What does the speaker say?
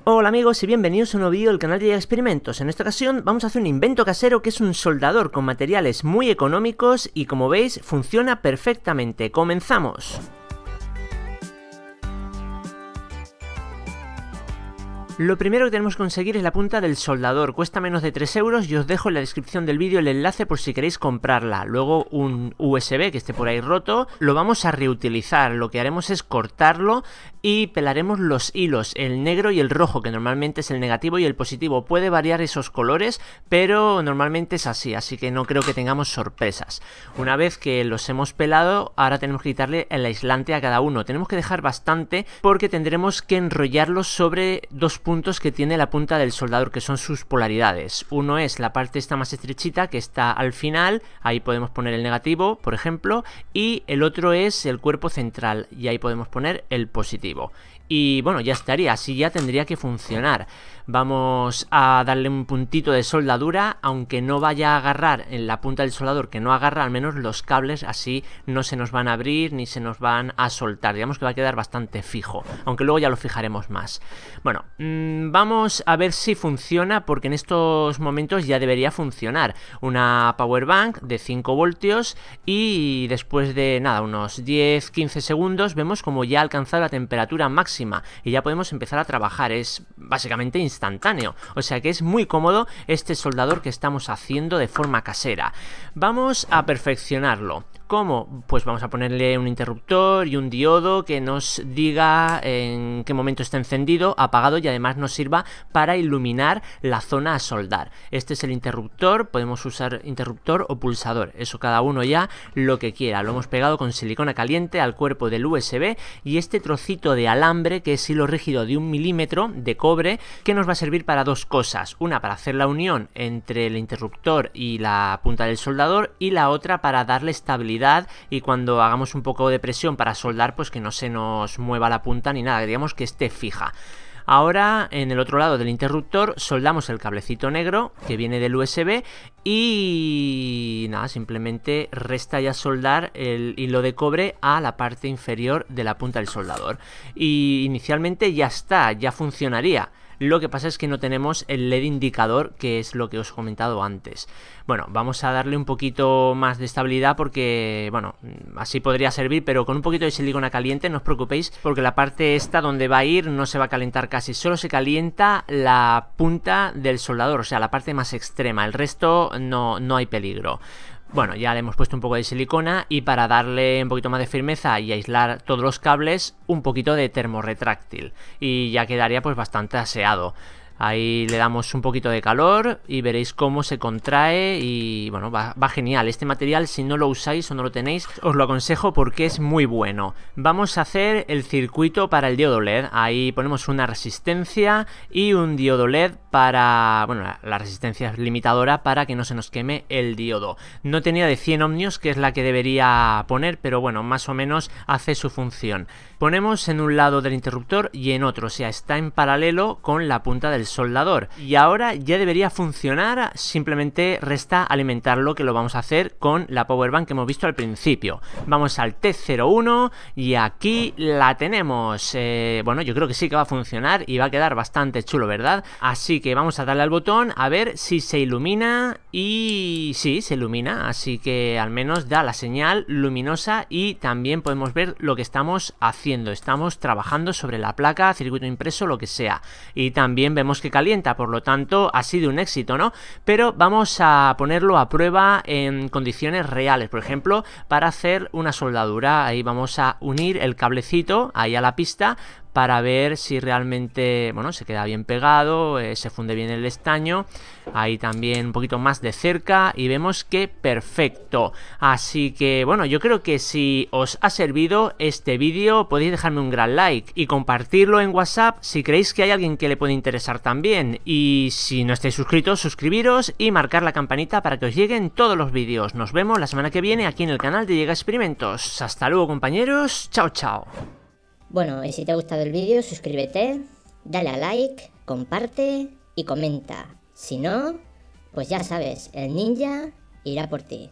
Hola amigos y bienvenidos a un nuevo vídeo del canal de Experimentos. En esta ocasión vamos a hacer un invento casero que es un soldador con materiales muy económicos y como veis funciona perfectamente. ¡Comenzamos! Lo primero que tenemos que conseguir es la punta del soldador, cuesta menos de 3 euros y os dejo en la descripción del vídeo el enlace por si queréis comprarla. Luego un USB que esté por ahí roto, lo vamos a reutilizar, lo que haremos es cortarlo y pelaremos los hilos, el negro y el rojo, que normalmente es el negativo y el positivo. Puede variar esos colores, pero normalmente es así, así que no creo que tengamos sorpresas. Una vez que los hemos pelado, ahora tenemos que quitarle el aislante a cada uno. Tenemos que dejar bastante porque tendremos que enrollarlos sobre dos puntos que tiene la punta del soldador, que son sus polaridades. Uno es la parte esta más estrechita que está al final, ahí podemos poner el negativo, por ejemplo, y el otro es el cuerpo central, y ahí podemos poner el positivo. Y bueno, ya estaría, así ya tendría que funcionar. Vamos a darle un puntito de soldadura, aunque no vaya a agarrar en la punta del soldador, que no agarra al menos los cables, así no se nos van a abrir ni se nos van a soltar. Digamos que va a quedar bastante fijo, aunque luego ya lo fijaremos más. Bueno, vamos a ver si funciona, porque en estos momentos ya debería funcionar. Una power bank de 5 voltios y después de nada, unos 10-15 segundos vemos como ya ha alcanzado la temperatura máxima y ya podemos empezar a trabajar. Es básicamente instantáneo, o sea que es muy cómodo este soldador que estamos haciendo de forma casera. Vamos a perfeccionarlo. ¿Cómo? Pues vamos a ponerle un interruptor y un diodo que nos diga en qué momento está encendido, apagado, y además nos sirva para iluminar la zona a soldar. Este es el interruptor, podemos usar interruptor o pulsador, eso cada uno ya lo que quiera. Lo hemos pegado con silicona caliente al cuerpo del USB y este trocito de alambre, que es hilo rígido de 1 milímetro de cobre, que nos va a servir para dos cosas. Una para hacer la unión entre el interruptor y la punta del soldador, y la otra para darle estabilidad y cuando hagamos un poco de presión para soldar, pues que no se nos mueva la punta ni nada, digamos que esté fija. Ahora en el otro lado del interruptor soldamos el cablecito negro que viene del USB y nada, simplemente resta ya soldar el hilo de cobre a la parte inferior de la punta del soldador y inicialmente ya está, ya funcionaría. Lo que pasa es que no tenemos el LED indicador, que es lo que os he comentado antes. Bueno, vamos a darle un poquito más de estabilidad porque, bueno, así podría servir, pero con un poquito de silicona caliente, no os preocupéis, porque la parte esta donde va a ir no se va a calentar casi, solo se calienta la punta del soldador, o sea, la parte más extrema, el resto no hay peligro. Bueno, ya le hemos puesto un poco de silicona y para darle un poquito más de firmeza y aislar todos los cables, un poquito de termorretráctil y ya quedaría pues bastante aseado. Ahí le damos un poquito de calor y veréis cómo se contrae y bueno, va genial. Este material, si no lo usáis o no lo tenéis, os lo aconsejo porque es muy bueno. Vamos a hacer el circuito para el diodo LED. Ahí ponemos una resistencia y un diodo LED para, bueno, la resistencia es limitadora para que no se nos queme el diodo. No tenía de 100 ohmios, que es la que debería poner, pero bueno, más o menos hace su función. Ponemos en un lado del interruptor y en otro, o sea, está en paralelo con la punta del soldador y ahora ya debería funcionar. Simplemente resta alimentarlo, que lo vamos a hacer con la power bank que hemos visto al principio. Vamos al T01 y aquí la tenemos. Bueno, yo creo que sí que va a funcionar y va a quedar bastante chulo, ¿verdad? Así que vamos a darle al botón a ver si se ilumina y sí, se ilumina, así que al menos da la señal luminosa y también podemos ver lo que estamos haciendo. Estamos trabajando sobre la placa, circuito impreso, lo que sea, y también vemos que calienta, por lo tanto ha sido un éxito, ¿no? Pero vamos a ponerlo a prueba en condiciones reales, por ejemplo, para hacer una soldadura. Ahí vamos a unir el cablecito ahí a la pista para ver si realmente, bueno, se queda bien pegado, se funde bien el estaño. Ahí también un poquito más de cerca y vemos que perfecto. Así que, bueno, yo creo que si os ha servido este vídeo podéis dejarme un gran like y compartirlo en WhatsApp si creéis que hay alguien que le puede interesar también. Y si no estáis suscritos, suscribiros y marcar la campanita para que os lleguen todos los vídeos. Nos vemos la semana que viene aquí en el canal de Llega Experimentos. Hasta luego, compañeros. Chao, chao. Bueno, y si te ha gustado el vídeo, suscríbete, dale a like, comparte y comenta. Si no, pues ya sabes, el ninja irá por ti.